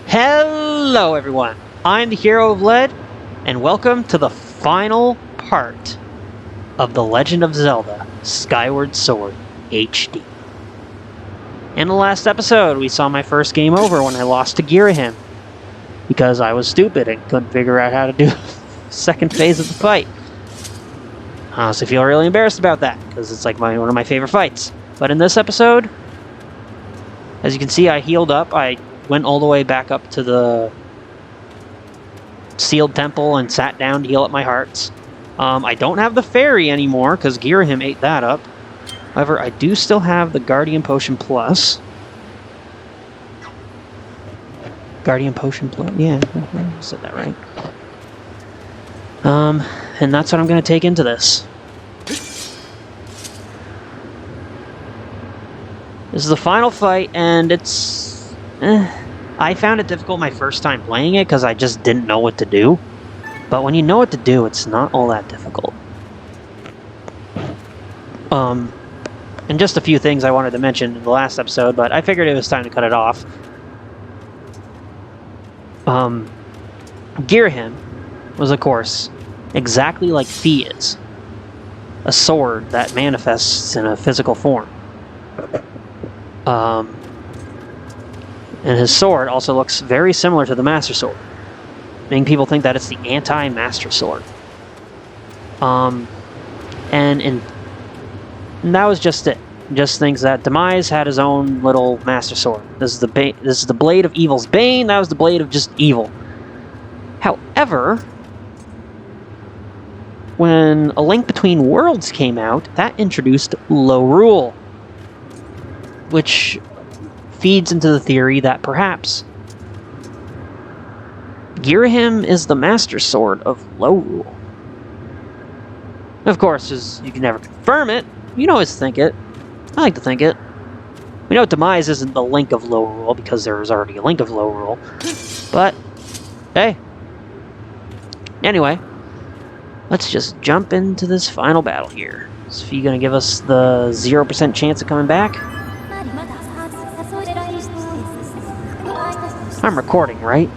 Hello everyone, I'm the Hero of Lead, and welcome to the final part of The Legend of Zelda Skyward Sword HD. In the last episode, we saw my first game over when I lost to Girahim, because I was stupid and couldn't figure out how to do the second phase of the fight. I honestly feel really embarrassed about that, because it's like one of my favorite fights. But in this episode, as you can see, I healed up. I went all the way back up to the sealed temple and sat down to heal up my hearts. I don't have the fairy anymore because Girahim ate that up. However, I do still have the Guardian Potion Plus. Guardian Potion Plus? Yeah, I said that right. And that's what I'm going to take into this. This is the final fight, and it's... I found it difficult my first time playing it because I just didn't know what to do. But when you know what to do, it's not all that difficult. And just a few things I wanted to mention in the last episode, but I figured it was time to cut it off. Girahim was, of course, exactly like Fi is. A sword that manifests in a physical form. And his sword also looks very similar to the Master Sword, making people think that it's the anti-Master Sword. And that was just it. Just thinks that Demise had his own little Master Sword. This is the blade of evil's bane. That was the blade of just evil. However, when A Link Between Worlds came out, that introduced Low Rule, which feeds into the theory that perhaps Girahim is the Master Sword of Low Rule. Of course, as you can never confirm it, you can always think it. I like to think it. We know Demise isn't the Link of Low Rule because there was already a Link of Low Rule. But, hey. Anyway, let's just jump into this final battle here. Is Fi gonna give us the 0% chance of coming back? I'm recording, right?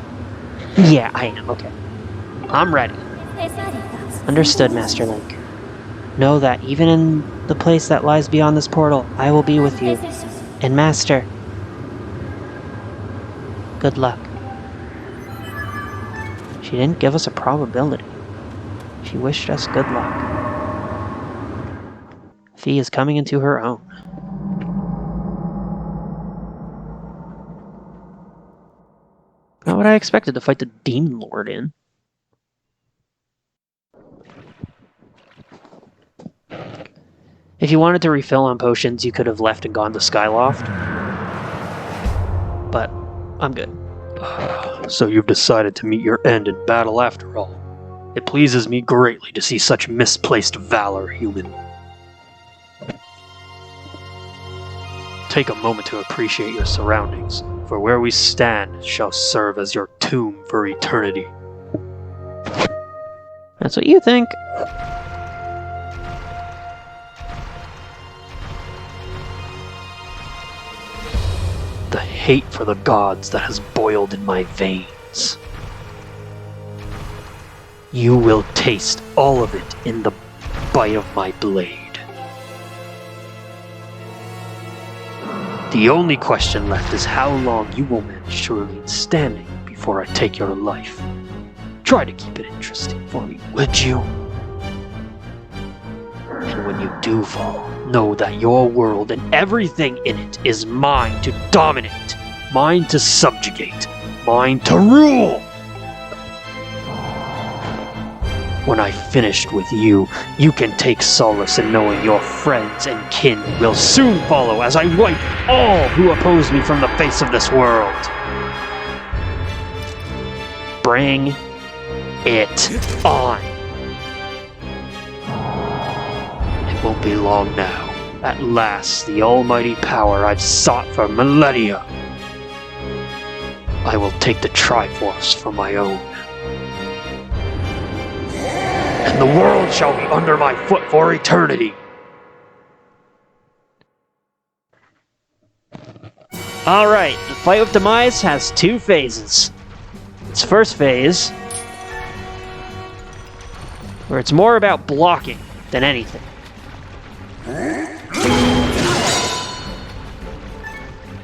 Yeah, I am. Okay. I'm ready. Understood, Master Link. Know that even in the place that lies beyond this portal, I will be with you. And Master, good luck. She didn't give us a probability. She wished us good luck. Fi is coming into her own. Not what I expected to fight the Demon Lord in. If you wanted to refill on potions, you could have left and gone to Skyloft. But I'm good. So you've decided to meet your end in battle after all. It pleases me greatly to see such misplaced valor, human. Take a moment to appreciate your surroundings, for where we stand shall serve as your tomb for eternity. That's what you think. The hate for the gods that has boiled in my veins. You will taste all of it in the bite of my blade. The only question left is how long you will manage to remain standing before I take your life. Try to keep it interesting for me, would you? And when you do fall, know that your world and everything in it is mine to dominate, mine to subjugate, mine to rule! When I've finished with you, you can take solace in knowing your friends and kin will soon follow as I wipe all who oppose me from the face of this world. Bring it on. It won't be long now. At last, the almighty power I've sought for millennia. I will take the Triforce for my own. And the world shall be under my foot for eternity. Alright, the fight with Demise has two phases. Its first phase, where it's more about blocking than anything.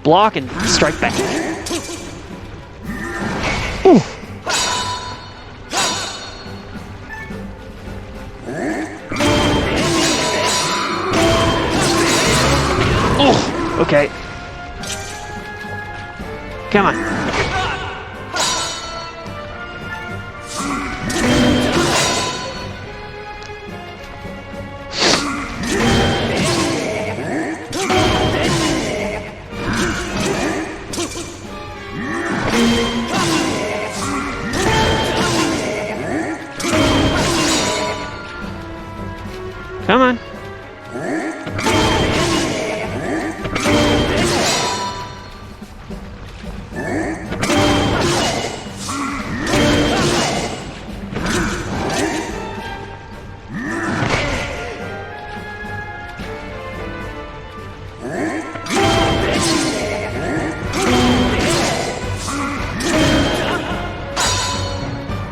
Block and strike back. Ooh. Oh, okay. Come on. Come on.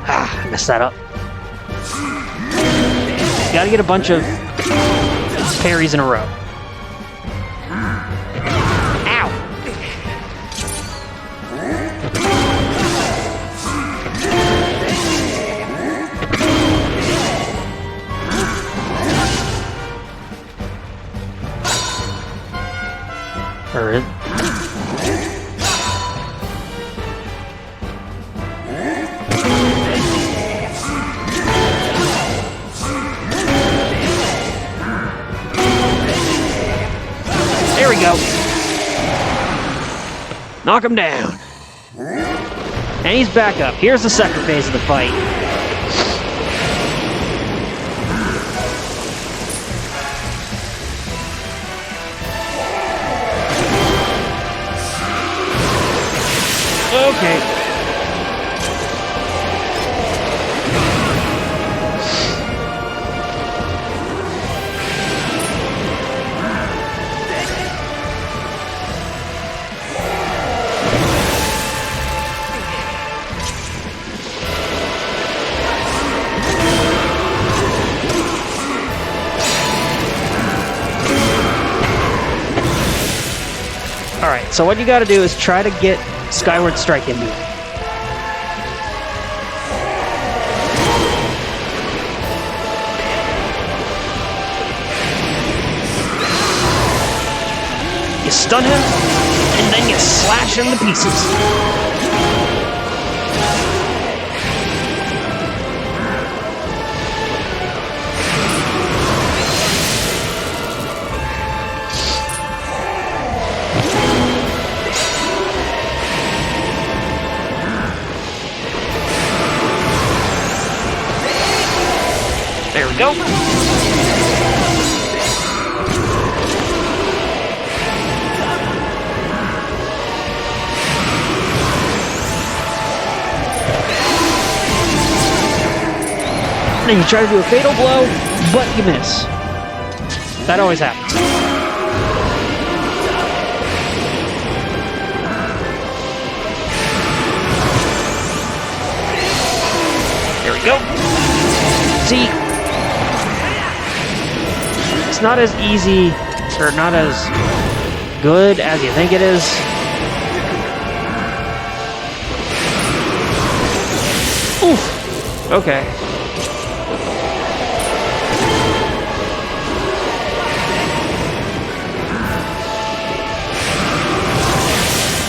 Ah, I messed that up. Gotta get a bunch of parries in a row. Ow! Or there we go. Knock him down. And he's back up. Here's the second phase of the fight. Okay. Alright, so what you gotta do is try to get Skyward Strike into it. You stun him, and then you slash him to pieces. There we go. And then you try to do a fatal blow, but you miss. That always happens. There we go. See? It's not as easy, or not as good as you think it is. Oof. Okay.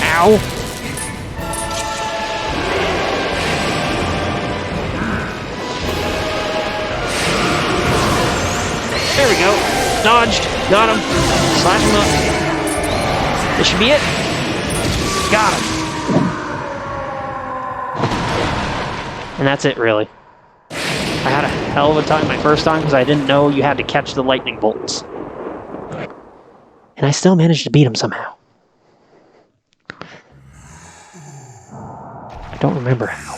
Ow. There we go. Dodged. Got him. Slash him up. This should be it. Got him. And that's it, really. I had a hell of a time my first time because I didn't know you had to catch the lightning bolts. And I still managed to beat him somehow. I don't remember how.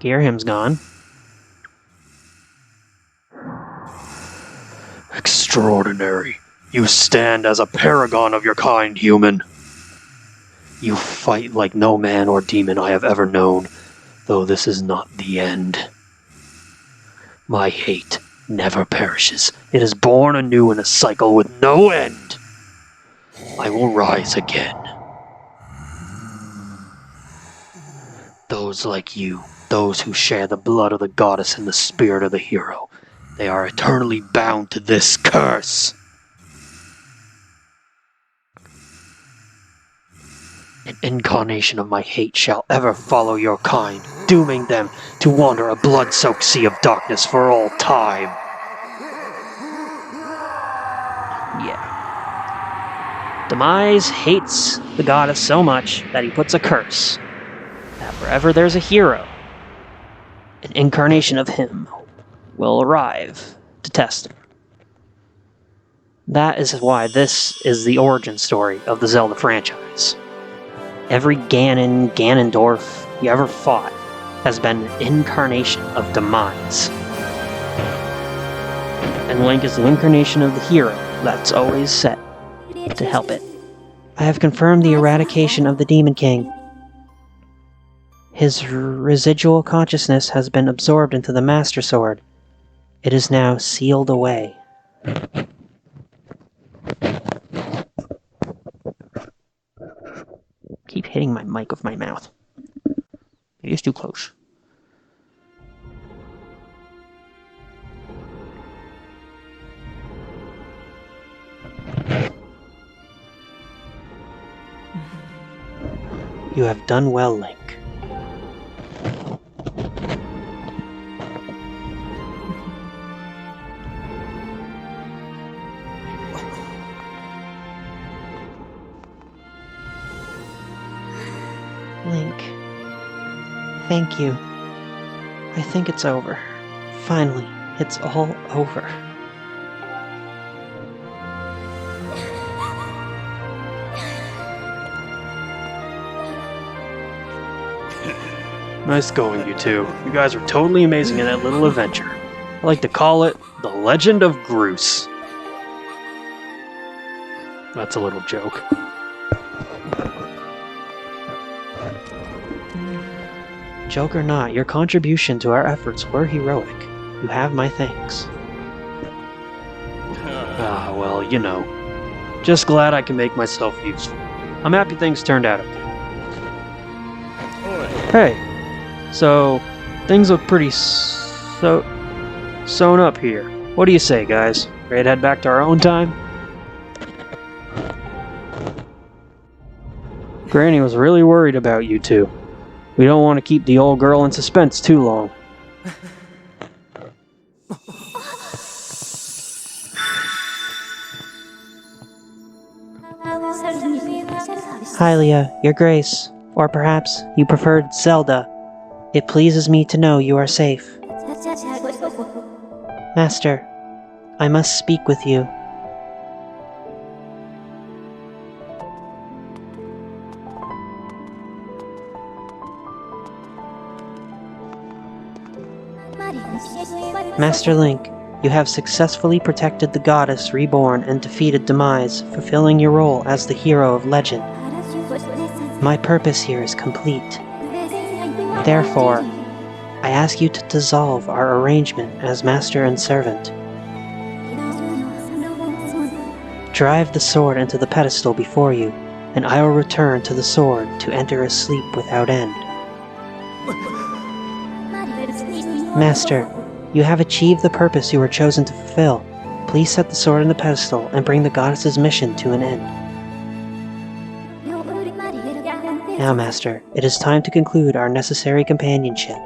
Gearhim's gone. Extraordinary. You stand as a paragon of your kind, human. You fight like no man or demon I have ever known, though this is not the end. My hate never perishes. It is born anew in a cycle with no end. I will rise again. Those like you, those who share the blood of the goddess and the spirit of the hero, they are eternally bound to this curse. An incarnation of my hate shall ever follow your kind, dooming them to wander a blood-soaked sea of darkness for all time. Yeah. Demise hates the goddess so much that he puts a curse that wherever there's a hero, an incarnation of him will arrive to test him. That is why this is the origin story of the Zelda franchise. Every Ganondorf you ever fought has been an incarnation of Demise. And Link is the incarnation of the hero that's always set to help it. I have confirmed the eradication of the Demon King. His residual consciousness has been absorbed into the Master Sword. It is now sealed away. Keep hitting my mic with my mouth. It is too close. You have done well, Link. Link. Thank you. I think it's over. Finally, it's all over. Nice going, you two. You guys were totally amazing in that little adventure. I like to call it The Legend of Groose. That's a little joke. Joke or not, your contribution to our efforts were heroic. You have my thanks. Ah, well, you know. Just glad I can make myself useful. I'm happy things turned out okay. Hey, so things look pretty sewn up here. What do you say, guys? Ready to head back to our own time? Granny was really worried about you two. We don't want to keep the old girl in suspense too long. Hylia, your grace, or perhaps you preferred Zelda. It pleases me to know you are safe. Master, I must speak with you. Master Link, you have successfully protected the goddess reborn and defeated Demise, fulfilling your role as the hero of legend. My purpose here is complete. Therefore, I ask you to dissolve our arrangement as master and servant. Drive the sword into the pedestal before you, and I will return to the sword to enter a sleep without end. Master, you have achieved the purpose you were chosen to fulfill. Please set the sword in the pedestal and bring the goddess's mission to an end. Now, Master, it is time to conclude our necessary companionship.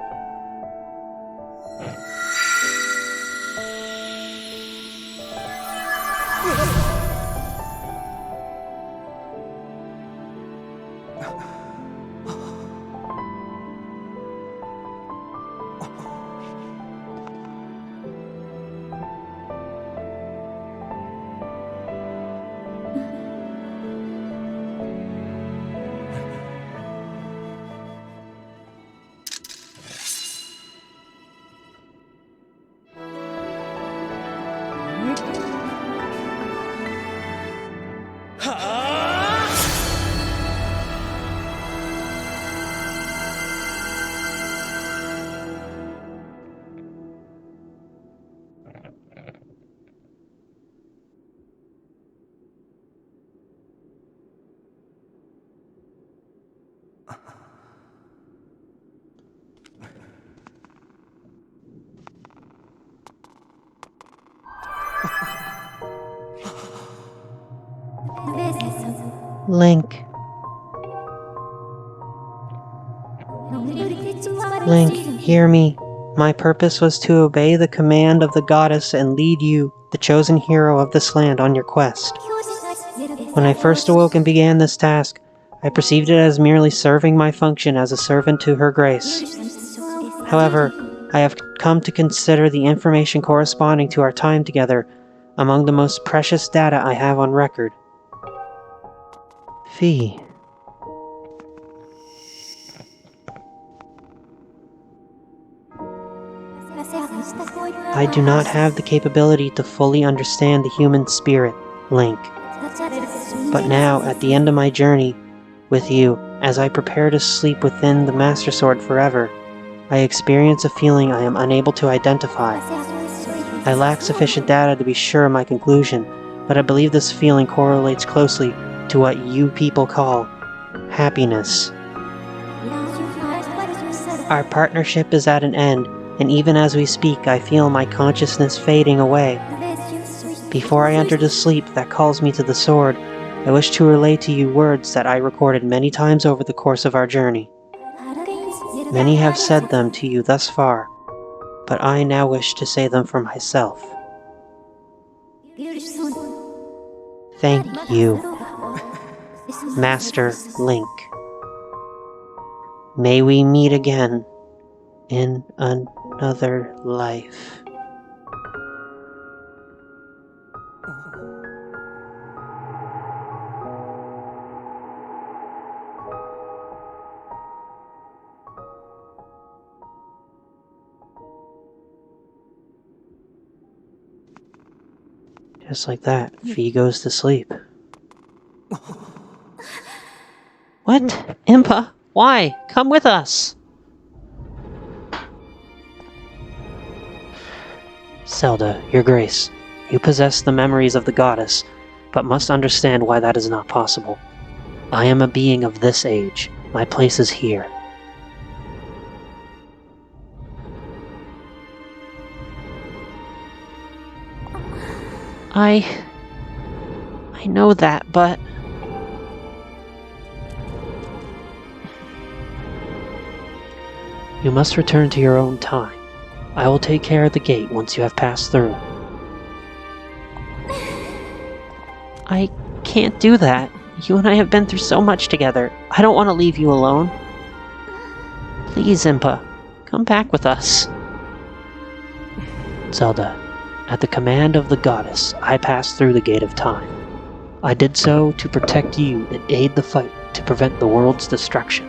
Link. Link, hear me. My purpose was to obey the command of the goddess and lead you, the chosen hero of this land, on your quest. When I first awoke and began this task, I perceived it as merely serving my function as a servant to her grace. However, I have come to consider the information corresponding to our time together among the most precious data I have on record. Fee. I do not have the capability to fully understand the human spirit, Link. But now, at the end of my journey with you, as I prepare to sleep within the Master Sword forever, I experience a feeling I am unable to identify. I lack sufficient data to be sure of my conclusion, but I believe this feeling correlates closely to what you people call happiness. Our partnership is at an end, and even as we speak, I feel my consciousness fading away. Before I enter the sleep that calls me to the sword, I wish to relay to you words that I recorded many times over the course of our journey. Many have said them to you thus far, but I now wish to say them for myself. Thank you, Master Link. May we meet again in another life. Just like that, Fee goes to sleep. What? Impa? Why? Come with us! Zelda, Your Grace, you possess the memories of the goddess, but must understand why that is not possible. I am a being of this age. My place is here. I know that, but... You must return to your own time. I will take care of the gate once you have passed through. I can't do that. You and I have been through so much together. I don't want to leave you alone. Please, Impa, come back with us. Zelda, at the command of the goddess, I passed through the gate of time. I did so to protect you and aid the fight to prevent the world's destruction.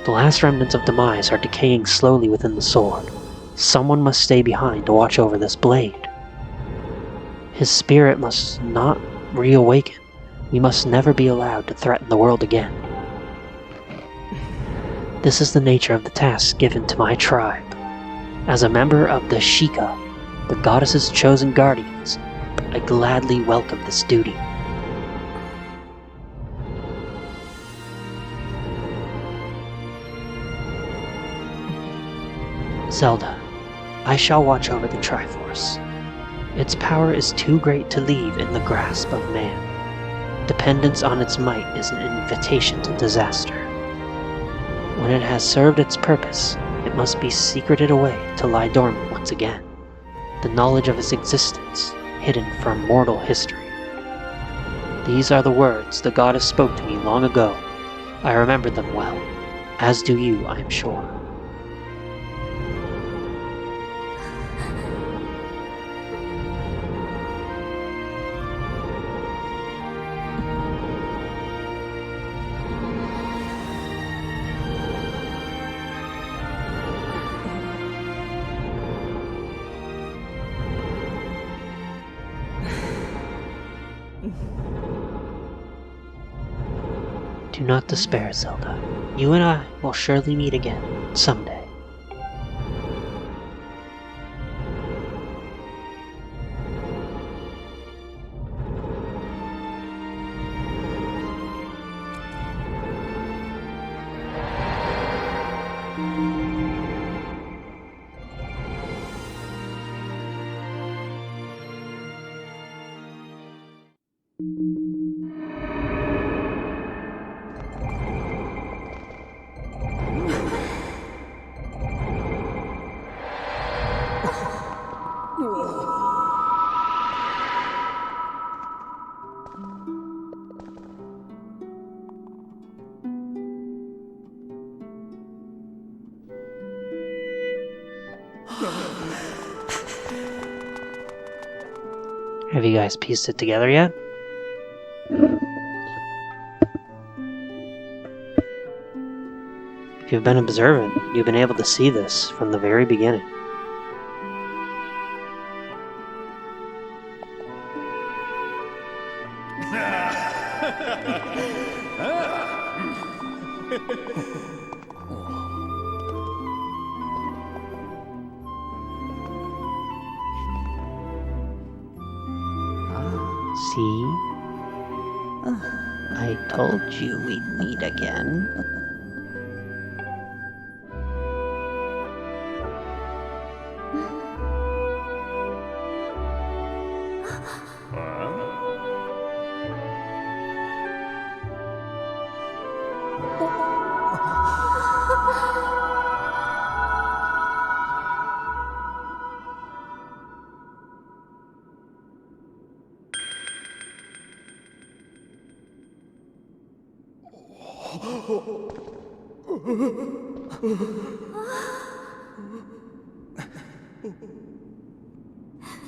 The last remnants of Demise are decaying slowly within the sword. Someone must stay behind to watch over this blade. His spirit must not reawaken. We must never be allowed to threaten the world again. This is the nature of the task given to my tribe. As a member of the Sheikah, the goddess's chosen guardians, I gladly welcome this duty. Zelda, I shall watch over the Triforce. Its power is too great to leave in the grasp of man. Dependence on its might is an invitation to disaster. When it has served its purpose, it must be secreted away to lie dormant once again, the knowledge of its existence hidden from mortal history. These are the words the goddess spoke to me long ago. I remember them well, as do you, I am sure. Do not despair, Zelda. You and I will surely meet again, someday. Have you guys pieced it together yet? If you've been observant, you've been able to see this from the very beginning. See? I told you we'd meet again.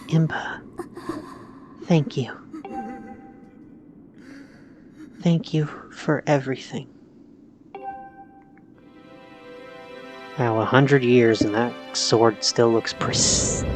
Impa, thank you. Thank you for everything. Now, 100 years and that sword still looks pristine.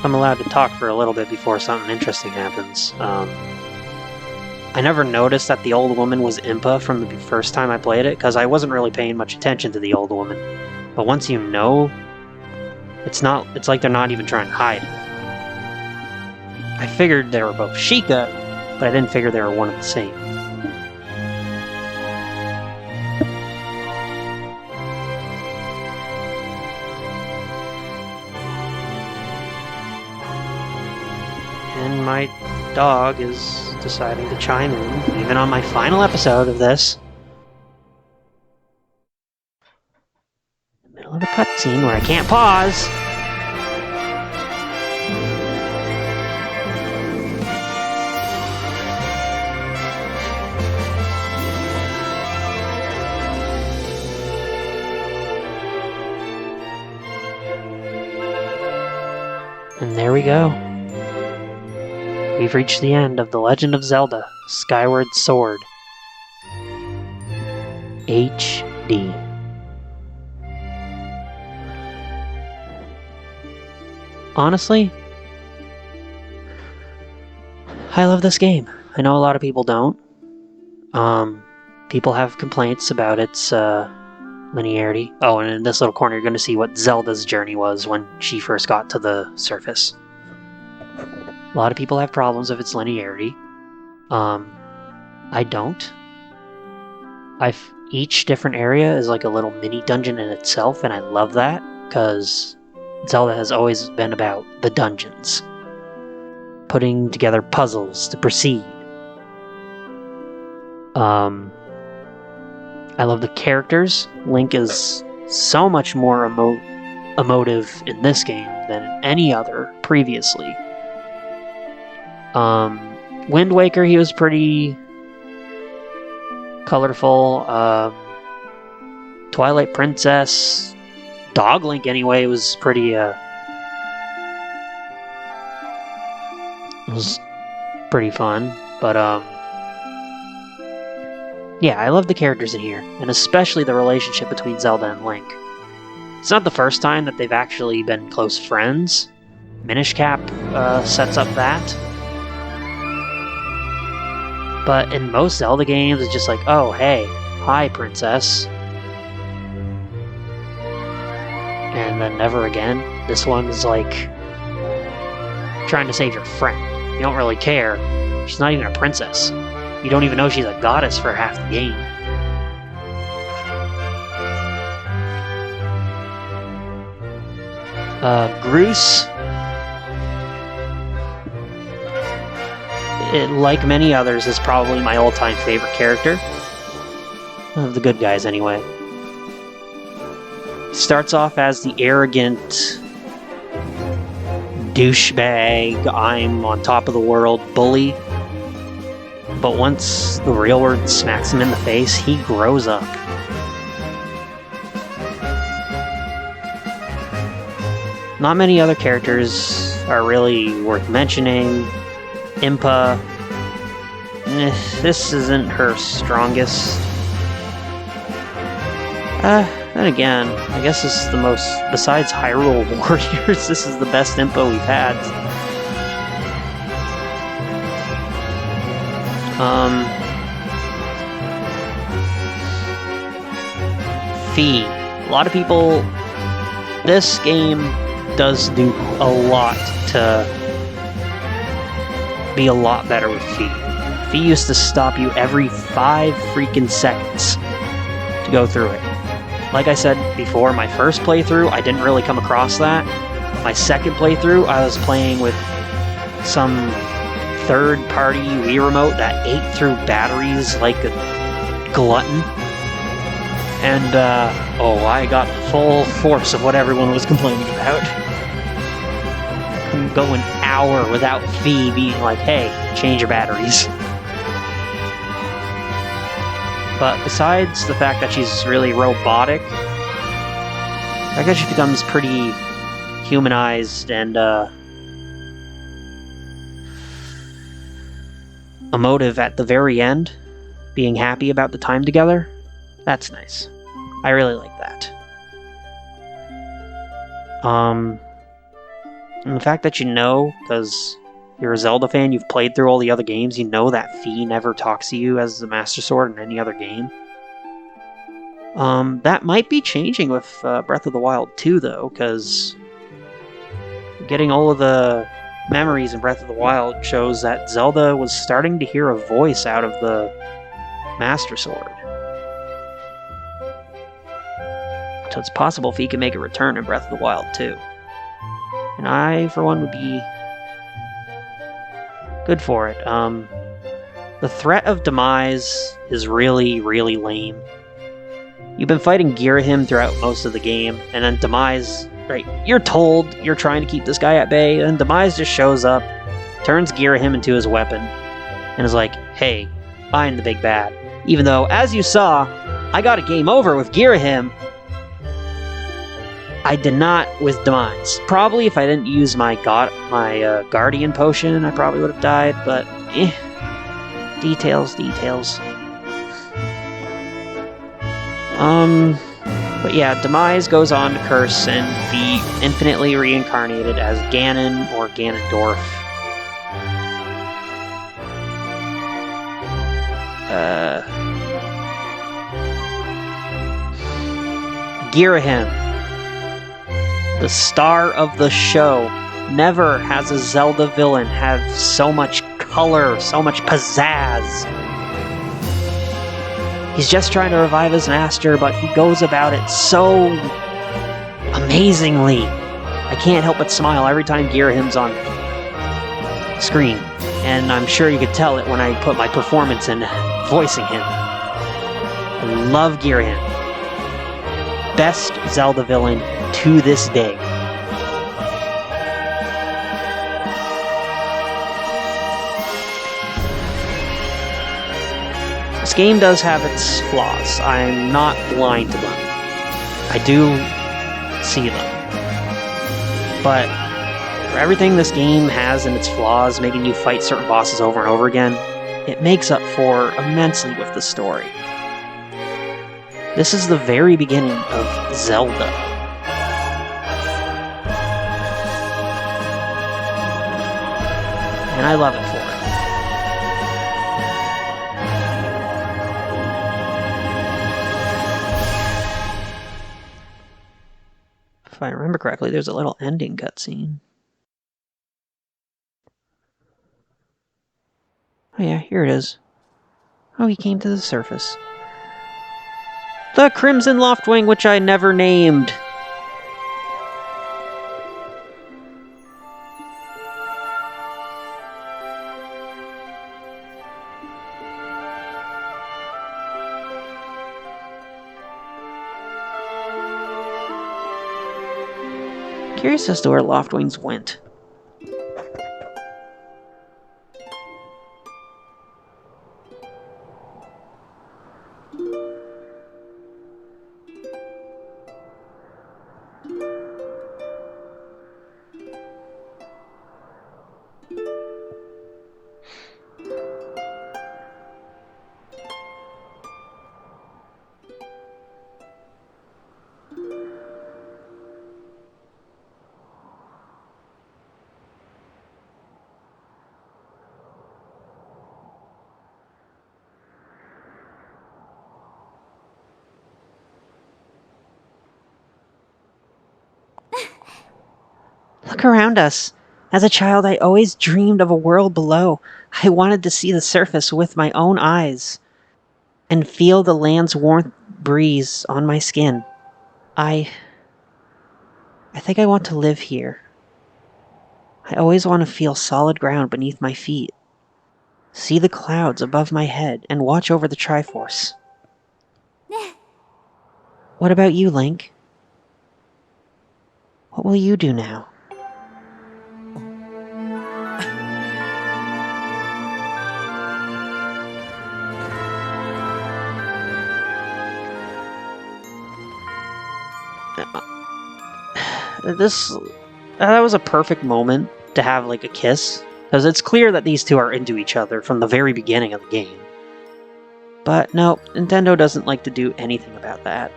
I'm allowed to talk for a little bit before something interesting happens. I never noticed that the old woman was Impa from the first time I played it, because I wasn't really paying much attention to the old woman. But once you know, it's like they're not even trying to hide it. I figured they were both Sheikah, but I didn't figure they were one and the same. And my dog is deciding to chime in, even on my final episode of this. In the middle of a cutscene where I can't pause. And there we go. We've reached the end of The Legend of Zelda: Skyward Sword HD. Honestly, I love this game. I know a lot of people don't. People have complaints about its linearity. Oh, and in this little corner you're going to see what Zelda's journey was when she first got to the surface. A lot of people have problems with its linearity. I don't. Each different area is like a little mini dungeon in itself, and I love that, because Zelda has always been about the dungeons. Putting together puzzles to proceed. I love the characters. Link is so much more emotive in this game than in any other previously. Wind Waker, he was pretty colorful. Twilight Princess, Dog Link anyway, was pretty, was pretty fun. But, yeah, I love the characters in here, and especially the relationship between Zelda and Link. It's not the first time that they've actually been close friends. Minish Cap sets up that. But in most Zelda games, it's just like, oh, hey, hi, princess. And then never again. This one's like trying to save your friend. You don't really care. She's not even a princess. You don't even know she's a goddess for half the game. Groose. Like many others, is probably my all-time favorite character. Of the good guys, anyway. Starts off as the arrogant douchebag, I'm on top of the world bully. but once the real world smacks him in the face, he grows up. Not many other characters are really worth mentioning. Impa, this isn't her strongest. Then again, I guess this is the most, besides Hyrule Warriors, this is the best Impa we've had. Fi. A lot of people, this game does do a lot to be a lot better with Fi. Fi used to stop you every 5 freaking seconds to go through it. Like I said before, my first playthrough, I didn't really come across that. My second playthrough, I was playing with some third-party Wii remote that ate through batteries like a glutton. And, I got full force of what everyone was complaining about. Couldn't go an hour without Fi being like, hey, change your batteries. But besides the fact that she's really robotic, I guess she becomes pretty humanized and emotive at the very end, being happy about the time together. That's nice. I really like that. And the fact that you know, because you're a Zelda fan, you've played through all the other games, you know that Fi never talks to you as the Master Sword in any other game. That might be changing with Breath of the Wild 2, though, because getting all of the memories in Breath of the Wild shows that Zelda was starting to hear a voice out of the Master Sword. So it's possible Fi can make a return in Breath of the Wild 2. And I, for one, would be good for it. The threat of Demise is really, really lame. You've been fighting Girahim throughout most of the game, and then Demise, right, you're told you're trying to keep this guy at bay, and Demise just shows up, turns Girahim into his weapon, and is like, hey, I'm the big bad. Even though, as you saw, I got a game over with Girahim, I did not with Demise. Probably if I didn't use my Guardian Potion, I probably would have died, but details. But yeah, Demise goes on to curse and be infinitely reincarnated as Ganon or Ganondorf. Girahim, the star of the show. Never has a Zelda villain have so much color, so much pizzazz. He's just trying to revive his master, but he goes about it so amazingly. I can't help but smile every time Girahim's on screen. And I'm sure you could tell it when I put my performance in voicing him. I love Girahim. Best Zelda villain to this day. This game does have its flaws. I'm not blind to them. I do see them. But for everything this game has in its flaws, making you fight certain bosses over and over again, it makes up for immensely with the story. This is the very beginning of Zelda. And I love it for it. If I remember correctly, there's a little ending cutscene. Oh yeah, here it is. Oh, he came to the surface. The Crimson Loftwing, which I never named. Curious as to where Loftwings went. Look around us. As a child, I always dreamed of a world below. I wanted to see the surface with my own eyes and feel the land's warm breeze on my skin. I think I want to live here. I always want to feel solid ground beneath my feet. See the clouds above my head and watch over the Triforce. What about you, Link? What will you do now? That was a perfect moment to have like a kiss, because it's clear that these two are into each other from the very beginning of the game. But no, Nintendo doesn't like to do anything about that.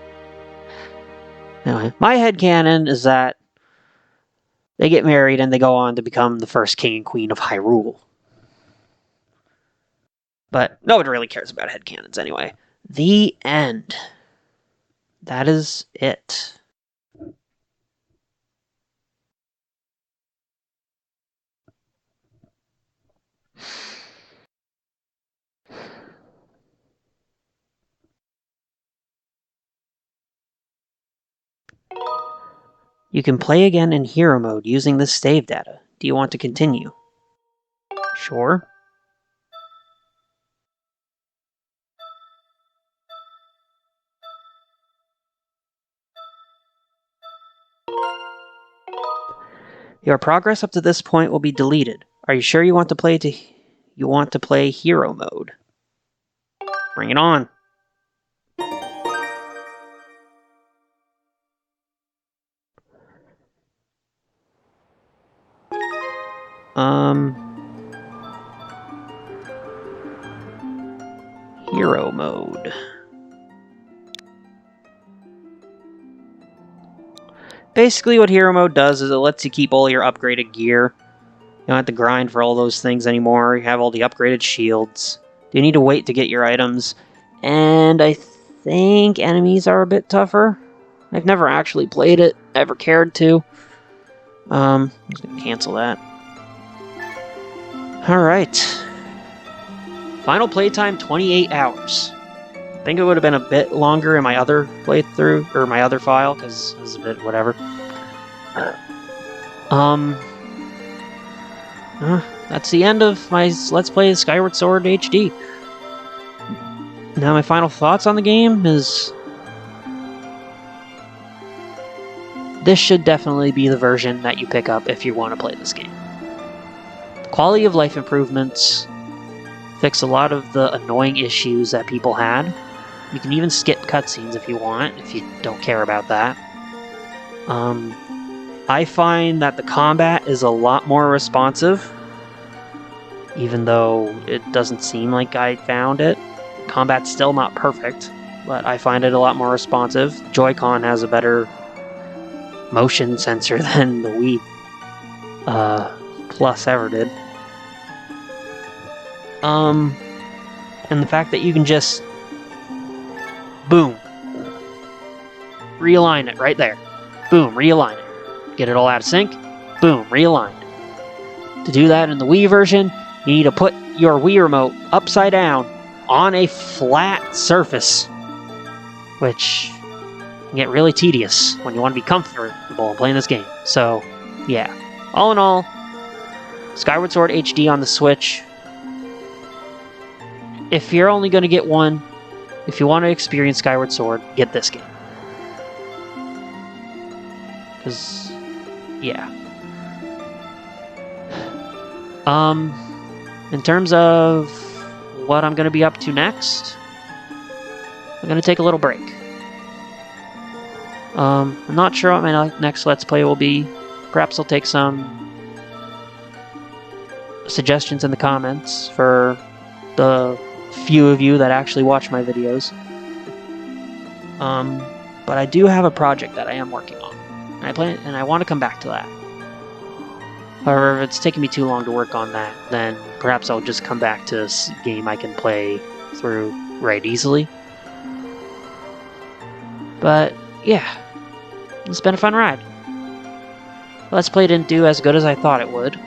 Anyway, my headcanon is that they get married and they go on to become the first king and queen of Hyrule. But nobody really cares about headcanons anyway. The end. That is it. You can play again in hero mode using this save data. Do you want to continue? Sure. Your progress up to this point will be deleted. Are you sure you want to play hero mode? Bring it on. Hero mode. Basically what hero mode does is it lets you keep all your upgraded gear. You don't have to grind for all those things anymore. You have all the upgraded shields. You need to wait to get your items. And I think enemies are a bit tougher. I've never actually played it, ever cared to. I'm just gonna cancel that. Alright. Final playtime, 28 hours. I think it would have been a bit longer in my other playthrough, or my other file, because it was a bit whatever. That's the end of my Let's Play Skyward Sword HD. Now my final thoughts on the game is... this should definitely be the version that you pick up if you want to play this game. Quality of life improvements fix a lot of the annoying issues that people had. You can even skip cutscenes if you want, if you don't care about that. I find that the combat is a lot more responsive, even though it doesn't seem like I found it. Combat's still not perfect, but I find it a lot more responsive. Joy-Con has a better motion sensor than the Wii Plus ever did. And the fact that you can just boom, realign it right there. Boom, realign it. Get it all out of sync. Boom, realigned. To do that in the Wii version, you need to put your Wii remote upside down on a flat surface, which can get really tedious when you want to be comfortable playing this game. So, yeah. All in all, Skyward Sword HD on the Switch. If you're only going to get one, if you want to experience Skyward Sword, get this game. Because, yeah. In terms of what I'm going to be up to next, I'm going to take a little break. I'm not sure what my next Let's Play will be. Perhaps I'll take some suggestions in the comments for the few of you that actually watch my videos. But I do have a project that I am working on, and I want to come back to that. However, if it's taking me too long to work on that, then perhaps I'll just come back to a game I can play through right easily. But, yeah. It's been a fun ride. Let's Play didn't do as good as I thought it would.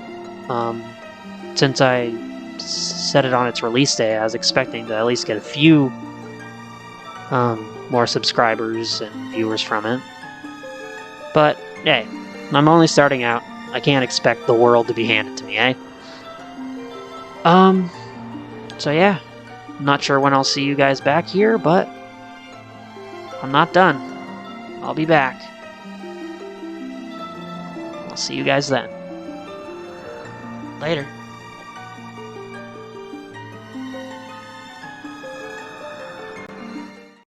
Since I set it on its release day, I was expecting to at least get a few more subscribers and viewers from it. But, hey, I'm only starting out. I can't expect the world to be handed to me, eh? So yeah, I'm not sure when I'll see you guys back here, but I'm not done. I'll be back. I'll see you guys then. Later.